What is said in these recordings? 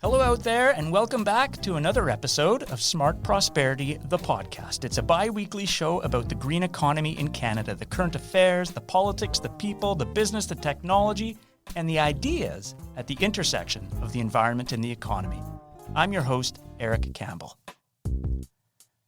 Hello out there, and welcome back to another episode of Smart Prosperity, the podcast. It's a bi-weekly show about the green economy in Canada, the current affairs, the politics, the people, the business, the technology, and the ideas at the intersection of the environment and the economy. I'm your host, Eric Campbell.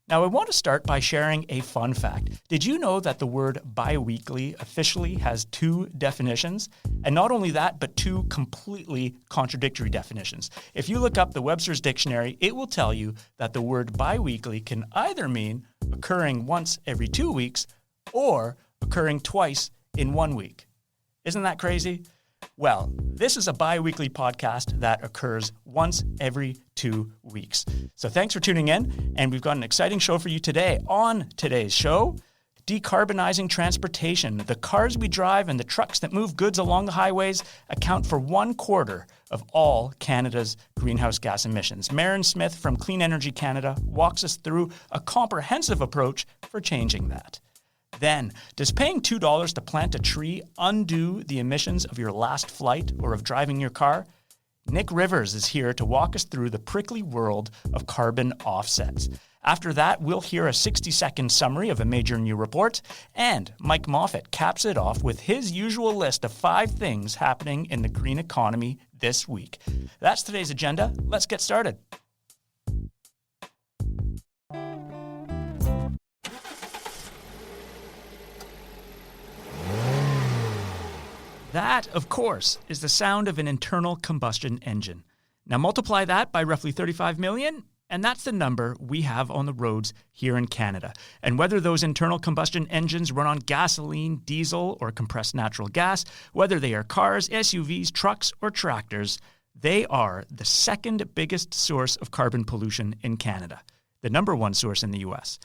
Now, I want to start by sharing a fun fact. Did you know that the word bi-weekly officially has two definitions? And not only that, but two completely contradictory definitions. If you look up the Webster's Dictionary, it will tell you that the word bi-weekly can either mean occurring once every 2 weeks or occurring twice in 1 week. Isn't that crazy? Well, this is a bi-weekly podcast that occurs once every 2 weeks. So thanks for tuning in, and we've got an exciting show for you today. On today's show, decarbonizing transportation. The cars we drive and the trucks that move goods along the highways account for 1/4 of all Canada's greenhouse gas emissions. Maren Smith from Clean Energy Canada walks us through a comprehensive approach for changing that. Then, does paying $2 to plant a tree undo the emissions of your last flight or of driving your car? Nick Rivers is here to walk us through the prickly world of carbon offsets. After that, we'll hear a 60-second summary of a major new report, and Mike Moffat caps it off with his usual list of 5 things happening in the green economy this week. That's today's agenda. Let's get started. That, of course, is the sound of an internal combustion engine. Now multiply that by roughly 35 million, and that's the number we have on the roads here in Canada. And whether those internal combustion engines run on gasoline, diesel, or compressed natural gas, whether they are cars, SUVs, trucks, or tractors, they are the second biggest source of carbon pollution in Canada. The number one source in the U.S.,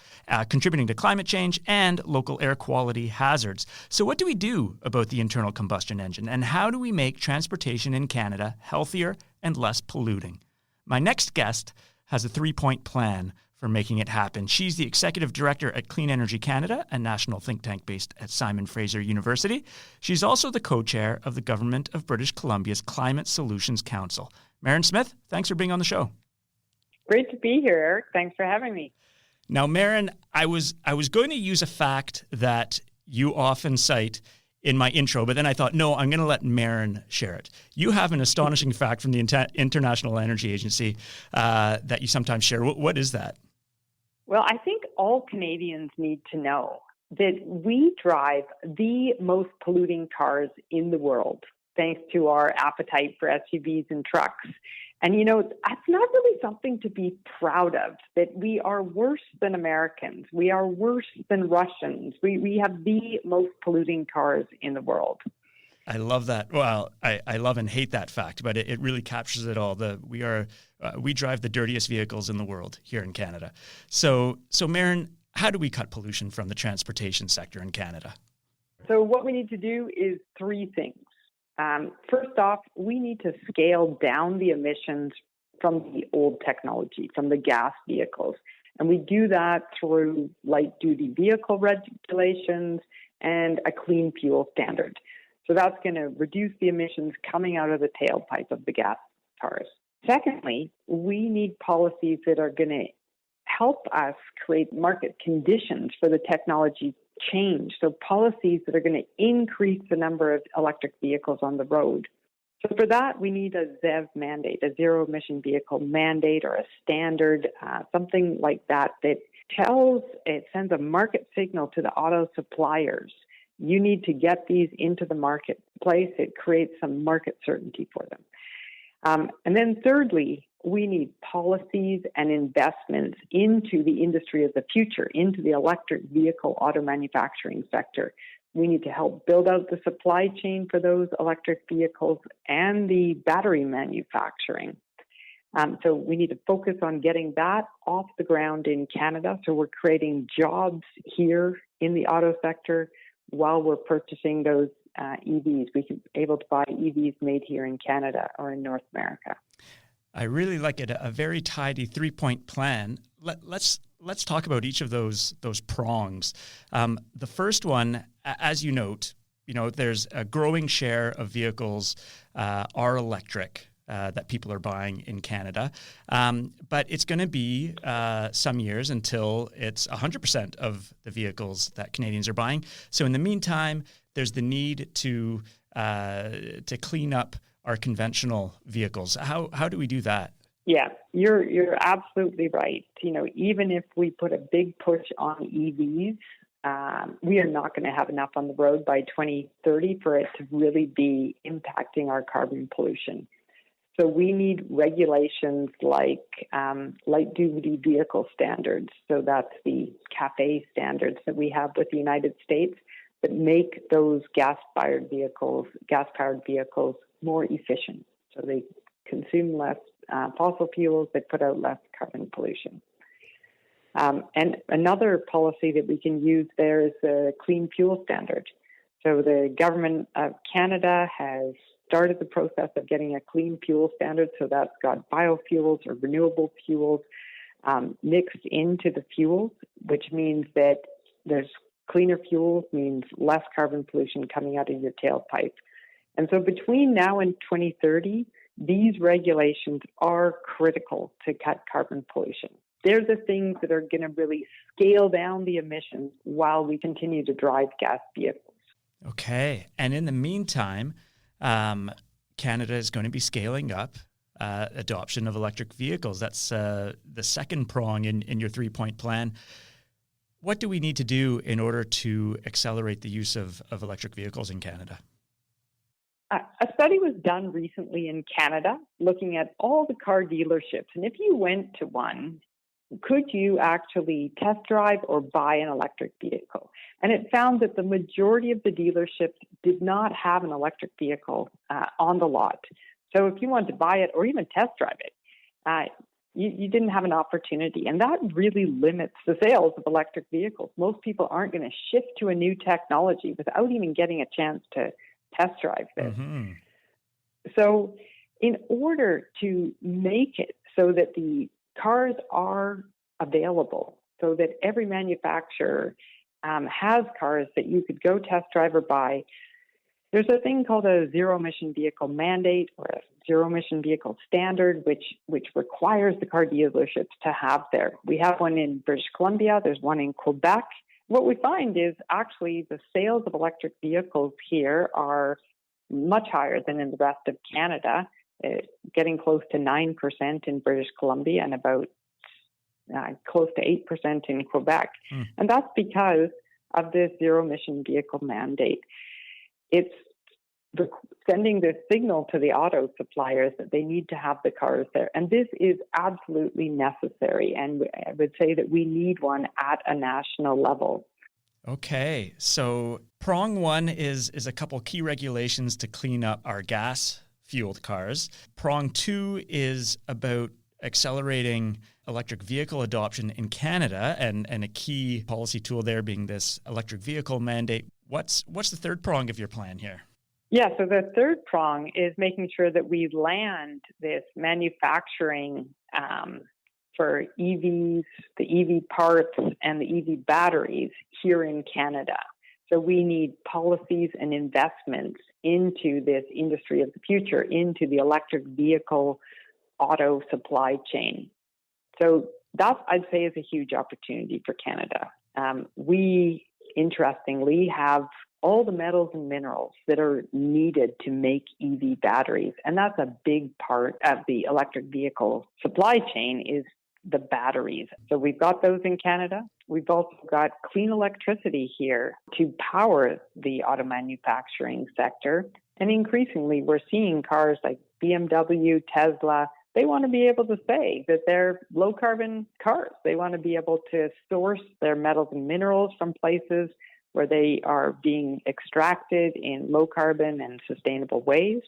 contributing to climate change and local air quality hazards. So what do we do about the internal combustion engine, and how do we make transportation in Canada healthier and less polluting? My next guest has a 3-point plan for making it happen. She's the executive director at Clean Energy Canada, a national think tank based at Simon Fraser University. She's also the co-chair of the Government of British Columbia's Climate Solutions Council. Maren Smith, thanks for being on the show. Great to be here, Eric. Thanks for having me. Now, Maren, I was going to use a fact that you often cite in my intro, but then I thought, no, I'm going to let Maren share it. You have an astonishing fact from the International Energy Agency that you sometimes share. What is that? Well, I think all Canadians need to know that we drive the most polluting cars in the world, thanks to our appetite for SUVs and trucks. And, you know, that's not really something to be proud of, that we are worse than Americans. We are worse than Russians. We have the most polluting cars in the world. I love that. Well, I love and hate that fact, but it really captures it all. We drive the dirtiest vehicles in the world here in Canada. So Maren, how do we cut pollution from the transportation sector in Canada? So what we need to do is 3 things. First off, we need to scale down the emissions from the old technology, from the gas vehicles. And we do that through light-duty vehicle regulations and a clean fuel standard. So that's going to reduce the emissions coming out of the tailpipe of the gas cars. Secondly, we need policies that are going to help us create market conditions for the technology change. So policies that are going to increase the number of electric vehicles on the road. So for that, we need a ZEV mandate, a zero emission vehicle mandate, or a standard, something like that it sends a market signal to the auto suppliers. You need to get these into the marketplace. It creates some market certainty for them. And then thirdly, we need policies and investments into the industry of the future, into the electric vehicle auto manufacturing sector. We need to help build out the supply chain for those electric vehicles and the battery manufacturing. So we need to focus on getting that off the ground in Canada. So we're creating jobs here in the auto sector while we're purchasing those EVs. We can be able to buy EVs made here in Canada or in North America. I really like it. A very tidy 3-point plan. Let's Let's talk about each of those prongs. The first one, as you note, there's a growing share of vehicles are electric that people are buying in Canada. But it's going to be some years until it's 100% of the vehicles that Canadians are buying. So in the meantime, there's the need to clean up our conventional vehicles. How do we do that? Yeah, you're absolutely right. Even if we put a big push on EVs, we are not going to have enough on the road by 2030 for it to really be impacting our carbon pollution. So we need regulations like light-duty vehicle standards. So that's the CAFE standards that we have with the United States that make those gas-powered vehicles more efficient. So they consume less fossil fuels, they put out less carbon pollution. And another policy that we can use there is the clean fuel standard. So the government of Canada has started the process of getting a clean fuel standard. So that's got biofuels or renewable fuels mixed into the fuels, which means that there's cleaner fuels means less carbon pollution coming out of your tailpipe. And so between now and 2030, these regulations are critical to cut carbon pollution. They're the things that are going to really scale down the emissions while we continue to drive gas vehicles. Okay. And in the meantime, Canada is going to be scaling up adoption of electric vehicles. That's the second prong in your 3-point plan. What do we need to do in order to accelerate the use of electric vehicles in Canada? A study was done recently in Canada looking at all the car dealerships. And if you went to one, could you actually test drive or buy an electric vehicle? And it found that the majority of the dealerships did not have an electric vehicle on the lot. So if you wanted to buy it or even test drive it, you didn't have an opportunity. And that really limits the sales of electric vehicles. Most people aren't going to shift to a new technology without even getting a chance to test drive this. Mm-hmm. So in order to make it so that the cars are available, so that every manufacturer has cars that you could go test drive or buy, there's a thing called a zero-emission vehicle mandate or a zero-emission vehicle standard, which requires the car dealerships to have there. We have one in British Columbia. There's one in Quebec. What we find is actually the sales of electric vehicles here are much higher than in the rest of Canada, getting close to 9% in British Columbia and about close to 8% in Quebec. And that's because of this zero-emission vehicle mandate. It's sending this signal to the auto suppliers that they need to have the cars there. And this is absolutely necessary. And I would say that we need one at a national level. Okay. So prong one is a couple key regulations to clean up our gas-fueled cars. Prong two is about accelerating electric vehicle adoption in Canada and a key policy tool there being this electric vehicle mandate. What's the third prong of your plan here? Yeah, so the third prong is making sure that we land this manufacturing for EVs, the EV parts, and the EV batteries here in Canada. So we need policies and investments into this industry of the future, into the electric vehicle auto supply chain. So that, I'd say, is a huge opportunity for Canada. We, interestingly, have all the metals and minerals that are needed to make EV batteries. And that's a big part of the electric vehicle supply chain is the batteries. So we've got those in Canada. We've also got clean electricity here to power the auto manufacturing sector. And increasingly, we're seeing cars like BMW, Tesla. They want to be able to say that they're low carbon cars. They want to be able to source their metals and minerals from places where they are being extracted in low carbon and sustainable ways.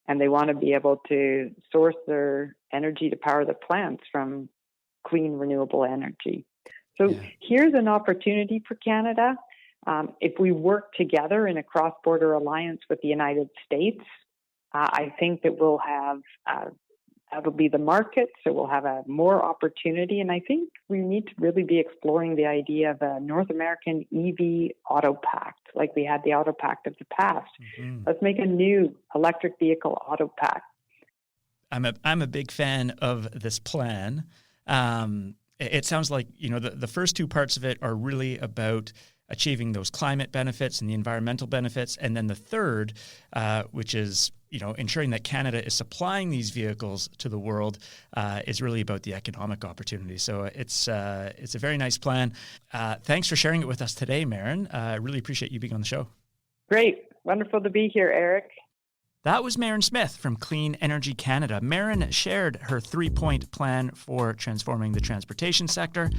And they want to be able to source their energy to power the plants from clean, renewable energy. So here's an opportunity for Canada. If we work together in a cross-border alliance with the United States, I think that we'll have That'll be the market, so we'll have a more opportunity. And I think we need to really be exploring the idea of a North American EV auto pact, like we had the auto pact of the past. Mm-hmm. Let's make a new electric vehicle auto pact. I'm a big fan of this plan. It sounds like, the first two parts of it are really about achieving those climate benefits and the environmental benefits. And then the third, which is, ensuring that Canada is supplying these vehicles to the world, is really about the economic opportunity. So it's a very nice plan. Thanks for sharing it with us today, Maren. I really appreciate you being on the show. Great. Wonderful to be here, Eric. That was Maren Smith from Clean Energy Canada. Maren shared her 3-point plan for transforming the transportation sector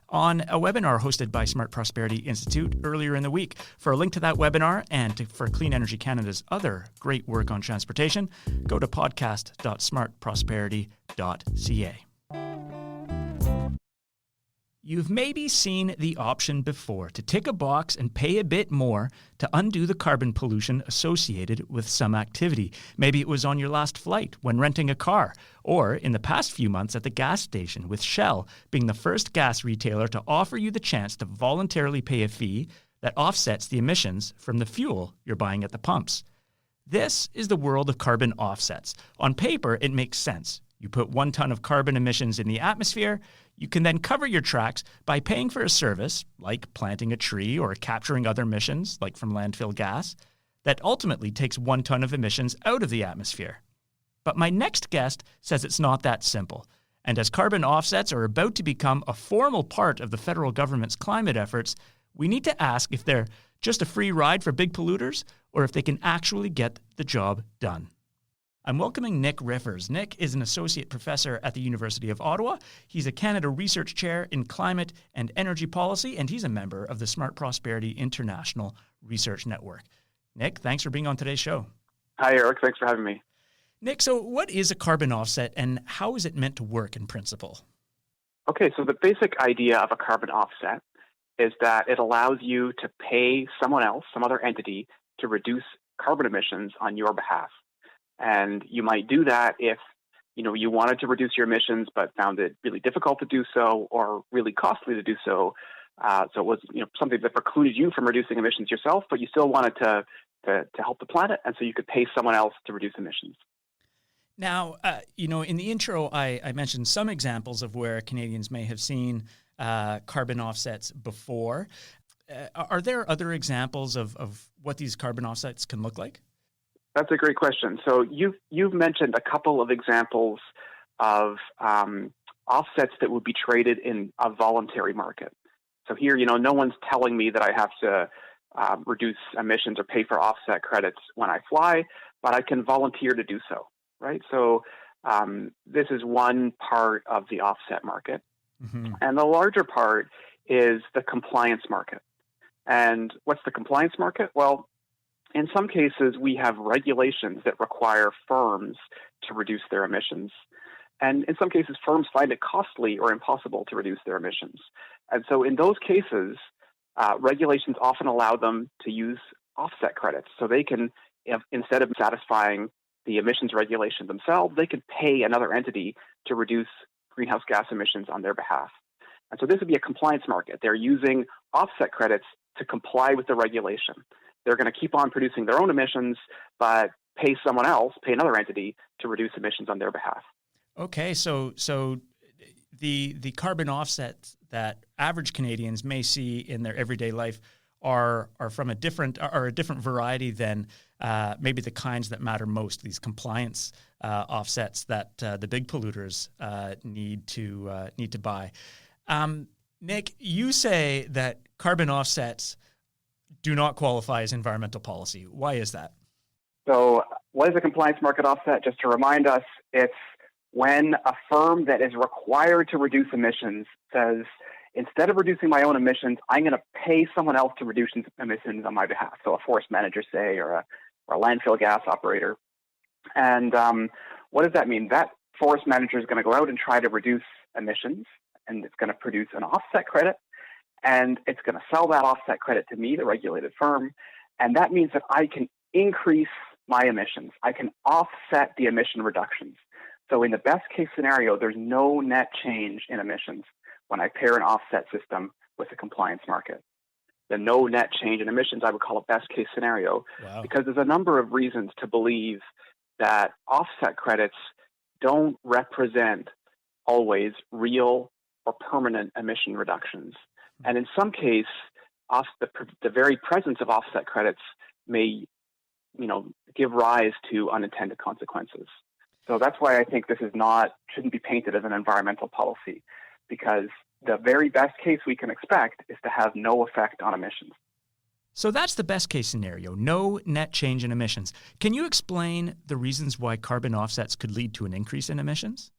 on a webinar hosted by Smart Prosperity Institute earlier in the week. For a link to that webinar and for Clean Energy Canada's other great work on transportation, go to podcast.smartprosperity.ca. You've maybe seen the option before to tick a box and pay a bit more to undo the carbon pollution associated with some activity. Maybe it was on your last flight when renting a car, or in the past few months at the gas station, with Shell being the first gas retailer to offer you the chance to voluntarily pay a fee that offsets the emissions from the fuel you're buying at the pumps. This is the world of carbon offsets. On paper, it makes sense. You put 1 ton of carbon emissions in the atmosphere. You can then cover your tracks by paying for a service, like planting a tree or capturing other emissions, like from landfill gas, that ultimately takes 1 ton of emissions out of the atmosphere. But my next guest says it's not that simple. And as carbon offsets are about to become a formal part of the federal government's climate efforts, we need to ask if they're just a free ride for big polluters or if they can actually get the job done. I'm welcoming Nick Riffers. Nick is an associate professor at the University of Ottawa. He's a Canada Research Chair in Climate and Energy Policy, and he's a member of the Smart Prosperity International Research Network. Nick, thanks for being on today's show. Hi, Eric. Thanks for having me. Nick, so what is a carbon offset, and how is it meant to work in principle? Okay, so the basic idea of a carbon offset is that it allows you to pay someone else, some other entity, to reduce carbon emissions on your behalf. And you might do that if, you wanted to reduce your emissions but found it really difficult to do so or really costly to do so. So it was, something that precluded you from reducing emissions yourself, but you still wanted to help the planet, and so you could pay someone else to reduce emissions. Now, in the intro, I mentioned some examples of where Canadians may have seen carbon offsets before. Are there other examples of what these carbon offsets can look like? That's a great question. So you've mentioned a couple of examples of offsets that would be traded in a voluntary market. So here, no one's telling me that I have to reduce emissions or pay for offset credits when I fly, but I can volunteer to do so, right? So this is one part of the offset market. Mm-hmm. And the larger part is the compliance market. And what's the compliance market? Well, in some cases, we have regulations that require firms to reduce their emissions. And in some cases, firms find it costly or impossible to reduce their emissions. And so in those cases, regulations often allow them to use offset credits. So they can, instead of satisfying the emissions regulation themselves, they can pay another entity to reduce greenhouse gas emissions on their behalf. And so this would be a compliance market. They're using offset credits to comply with the regulation. They're going to keep on producing their own emissions, but pay someone else, pay another entity to reduce emissions on their behalf. Okay, so the carbon offsets that average Canadians may see in their everyday life are from a different variety than maybe the kinds that matter most. These compliance offsets that the big polluters need to buy. Nick, you say that carbon offsets do not qualify as environmental policy. Why is that? So what is a compliance market offset? Just to remind us, it's when a firm that is required to reduce emissions says, instead of reducing my own emissions, I'm going to pay someone else to reduce emissions on my behalf. So a forest manager, say, or a landfill gas operator. And what does that mean? That forest manager is going to go out and try to reduce emissions, and it's going to produce an offset credit. And it's going to sell that offset credit to me, the regulated firm. And that means that I can increase my emissions. I can offset the emission reductions. So in the best case scenario, there's no net change in emissions when I pair an offset system with a compliance market. The no net change in emissions, I would call a best case scenario, because there's a number of reasons to believe that offset credits don't represent always real or permanent emission reductions. And in some case, the very presence of offset credits may, give rise to unintended consequences. So that's why I think this shouldn't be painted as an environmental policy, because the very best case we can expect is to have no effect on emissions. So that's the best case scenario, no net change in emissions. Can you explain the reasons why carbon offsets could lead to an increase in emissions?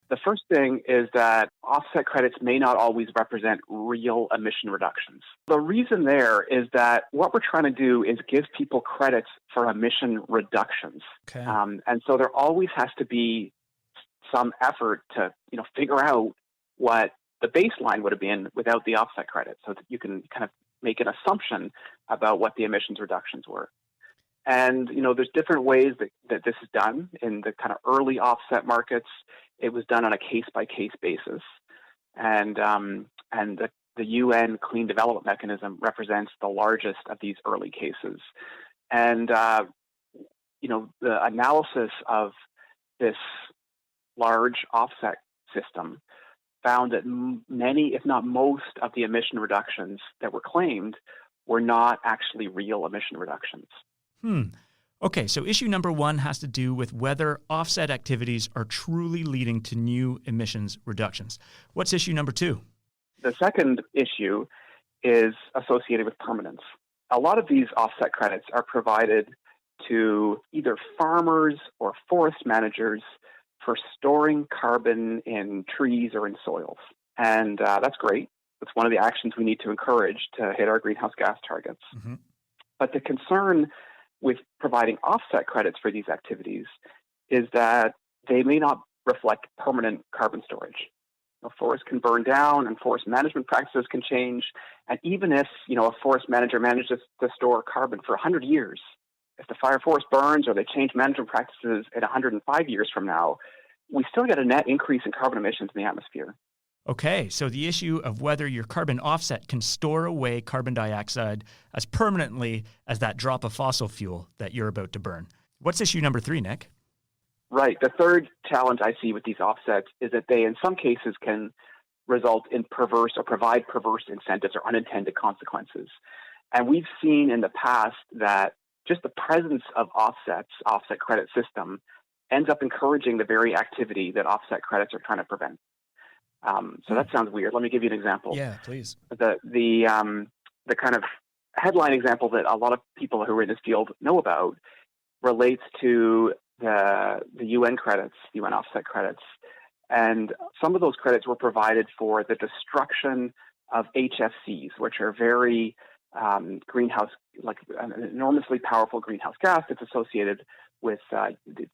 The first thing is that offset credits may not always represent real emission reductions. The reason there is that what we're trying to do is give people credits for emission reductions. Okay. And so there always has to be some effort to, figure out what the baseline would have been without the offset credit, so that you can kind of make an assumption about what the emissions reductions were. And, there's different ways that this is done. In the kind of early offset markets, it was done on a case-by-case basis. And the UN Clean Development Mechanism represents the largest of these early cases. And, the analysis of this large offset system found that many, if not most, of the emission reductions that were claimed were not actually real emission reductions. Okay, so issue number one has to do with whether offset activities are truly leading to new emissions reductions. What's issue number two? The second issue is associated with permanence. A lot of these offset credits are provided to either farmers or forest managers for storing carbon in trees or in soils. And that's great. It's one of the actions we need to encourage to hit our greenhouse gas targets. Mm-hmm. But the concern with providing offset credits for these activities is that they may not reflect permanent carbon storage. Forests can burn down and forest management practices can change. And even if, a forest manager manages to store carbon for 100 years, if the fire forest burns or they change management practices at 105 years from now, we still get a net increase in carbon emissions in the atmosphere. Okay, so the issue of whether your carbon offset can store away carbon dioxide as permanently as that drop of fossil fuel that you're about to burn. What's issue number three, Nick? Right. The third challenge I see with these offsets is that they, in some cases, can result in perverse or provide perverse incentives or unintended consequences. And we've seen in the past that just the presence of offset credit system, ends up encouraging the very activity that offset credits are trying to prevent. So that sounds weird. Let me give you an example. Yeah, please. The kind of headline example that a lot of people who are in this field know about relates to the UN credits, UN offset credits. And some of those credits were provided for the destruction of HFCs, which are very greenhouse, like an enormously powerful greenhouse gas that's associated with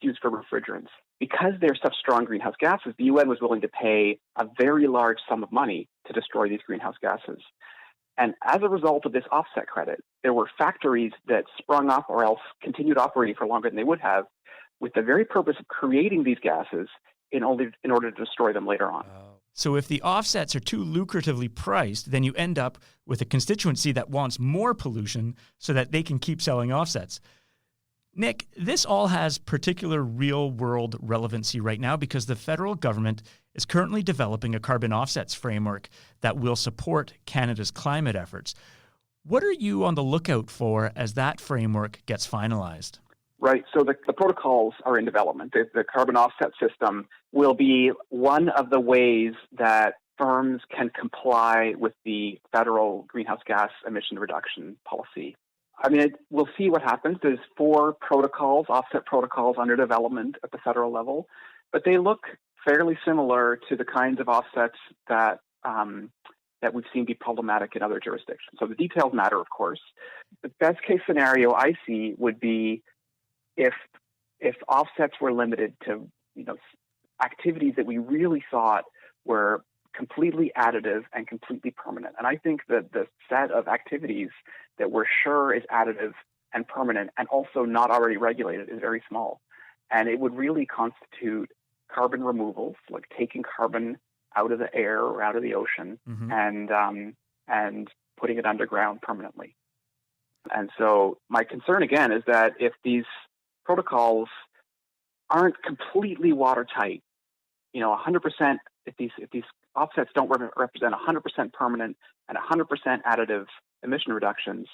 used for refrigerants. Because they're such strong greenhouse gases, the UN was willing to pay a very large sum of money to destroy these greenhouse gases. And as a result of this offset credit, there were factories that sprung up or else continued operating for longer than they would have, with the very purpose of creating these gases in order to destroy them later on. So if the offsets are too lucratively priced, then you end up with a constituency that wants more pollution so that they can keep selling offsets. Nick, this all has particular real-world relevancy right now because the federal government is currently developing a carbon offsets framework that will support Canada's climate efforts. What are you on the lookout for as that framework gets finalized? Right. So the protocols are in development. The carbon offset system will be one of the ways that firms can comply with the federal greenhouse gas emission reduction policy. I mean, we'll see what happens. There's 4 protocols, offset protocols under development at the federal level, but they look fairly similar to the kinds of offsets that we've seen be problematic in other jurisdictions. So the details matter, of course. The best case scenario I see would be if offsets were limited to, activities that we really thought were completely additive and completely permanent. And I think that the set of activities that we're sure is additive and permanent and also not already regulated is very small. And it would really constitute carbon removals, like taking carbon out of the air or out of the ocean, and putting it underground permanently. And so my concern again is that if these protocols aren't completely watertight, 100%, if these offsets don't represent 100% permanent and 100% additive emission reductions,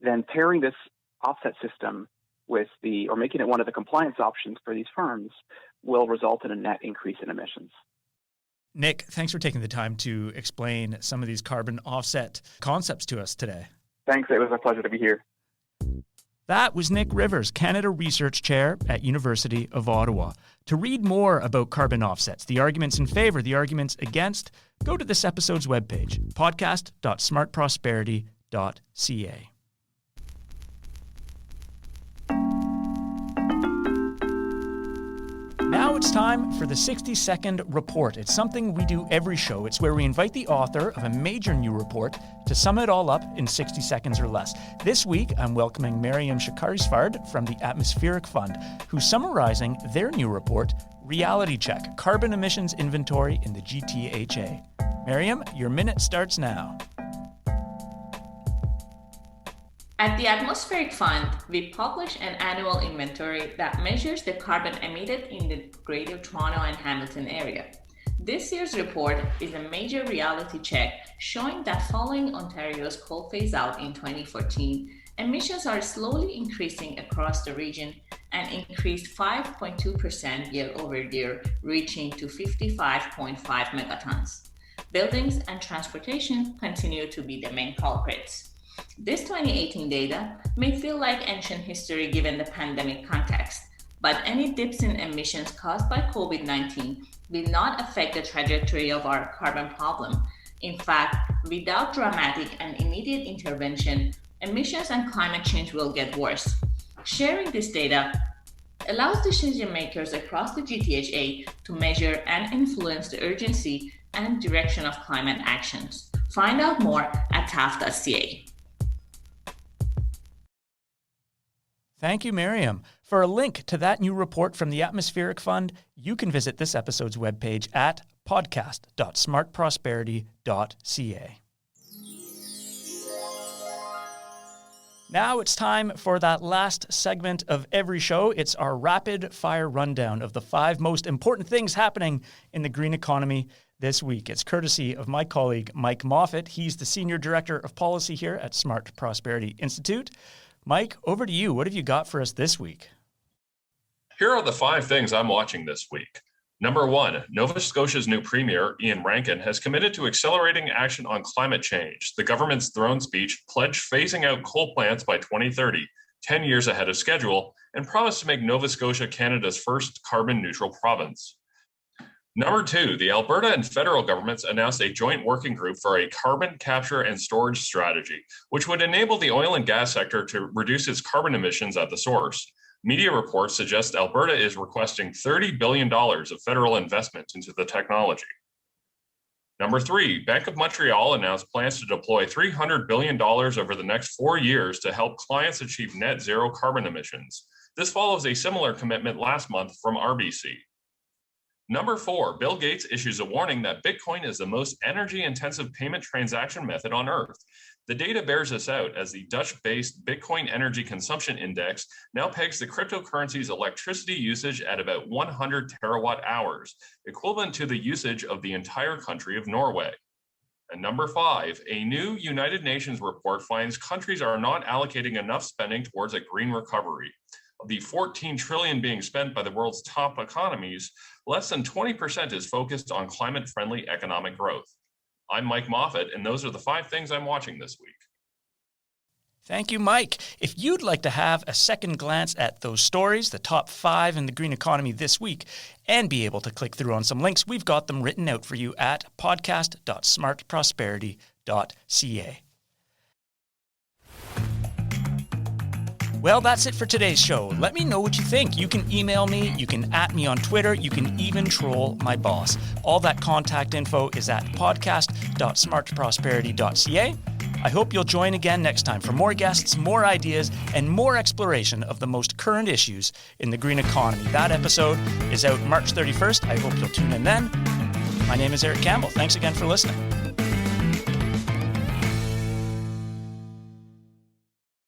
then pairing this offset system or making it one of the compliance options for these firms will result in a net increase in emissions. Nick, thanks for taking the time to explain some of these carbon offset concepts to us today. Thanks. It was a pleasure to be here. That was Nick Rivers, Canada Research Chair at University of Ottawa. To read more about carbon offsets, the arguments in favor, the arguments against, go to this episode's webpage, podcast.smartprosperity.ca. Now it's time for the 60-second report. It's something we do every show. It's where we invite the author of a major new report to sum it all up in 60 seconds or less. This week, I'm welcoming Miriam Shakarisfard from the Atmospheric Fund, who's summarizing their new report, Reality Check, Carbon Emissions Inventory in the GTHA. Miriam, your minute starts now. At the Atmospheric Fund, we publish an annual inventory that measures the carbon emitted in the Greater Toronto and Hamilton area. This year's report is a major reality check showing that following Ontario's coal phase-out in 2014, emissions are slowly increasing across the region and increased 5.2% year over year, reaching to 55.5 megatons. Buildings and transportation continue to be the main culprits. This 2018 data may feel like ancient history given the pandemic context, but any dips in emissions caused by COVID-19 will not affect the trajectory of our carbon problem. In fact, without dramatic and immediate intervention, emissions and climate change will get worse. Sharing this data allows decision makers across the GTHA to measure and influence the urgency and direction of climate actions. Find out more at TAF.ca. Thank you, Miriam. For a link to that new report from the Atmospheric Fund, you can visit this episode's webpage at podcast.smartprosperity.ca. Now it's time for that last segment of every show. It's our rapid fire rundown of the 5 most important things happening in the green economy this week. It's courtesy of my colleague, Mike Moffat. He's the Senior Director of Policy here at Smart Prosperity Institute. Mike, over to you. What have you got for us this week? Here are the 5 things I'm watching this week. Number 1, Nova Scotia's new Premier, Ian Rankin, has committed to accelerating action on climate change. The government's throne speech pledged phasing out coal plants by 2030, 10 years ahead of schedule, and promised to make Nova Scotia Canada's first carbon-neutral province. Number 2, the Alberta and federal governments announced a joint working group for a carbon capture and storage strategy, which would enable the oil and gas sector to reduce its carbon emissions at the source. Media reports suggest Alberta is requesting $30 billion of federal investment into the technology. Number 3, Bank of Montreal announced plans to deploy $300 billion over the next 4 years to help clients achieve net zero carbon emissions. This follows a similar commitment last month from RBC. Number 4, Bill Gates issues a warning that Bitcoin is the most energy-intensive payment transaction method on Earth. The data bears this out as the Dutch-based Bitcoin Energy Consumption Index now pegs the cryptocurrency's electricity usage at about 100 terawatt hours, equivalent to the usage of the entire country of Norway. And number 5, a new United Nations report finds countries are not allocating enough spending towards a green recovery. Of the $14 trillion being spent by the world's top economies, less than 20% is focused on climate-friendly economic growth. I'm Mike Moffat, and those are the 5 things I'm watching this week. Thank you, Mike. If you'd like to have a second glance at those stories, the top 5 in the green economy this week, and be able to click through on some links, we've got them written out for you at podcast.smartprosperity.ca. Well, that's it for today's show. Let me know what you think. You can email me, you can @ me on Twitter, you can even troll my boss. All that contact info is at podcast.smartprosperity.ca. I hope you'll join again next time for more guests, more ideas, and more exploration of the most current issues in the green economy. That episode is out March 31st. I hope you'll tune in then. My name is Eric Campbell. Thanks again for listening.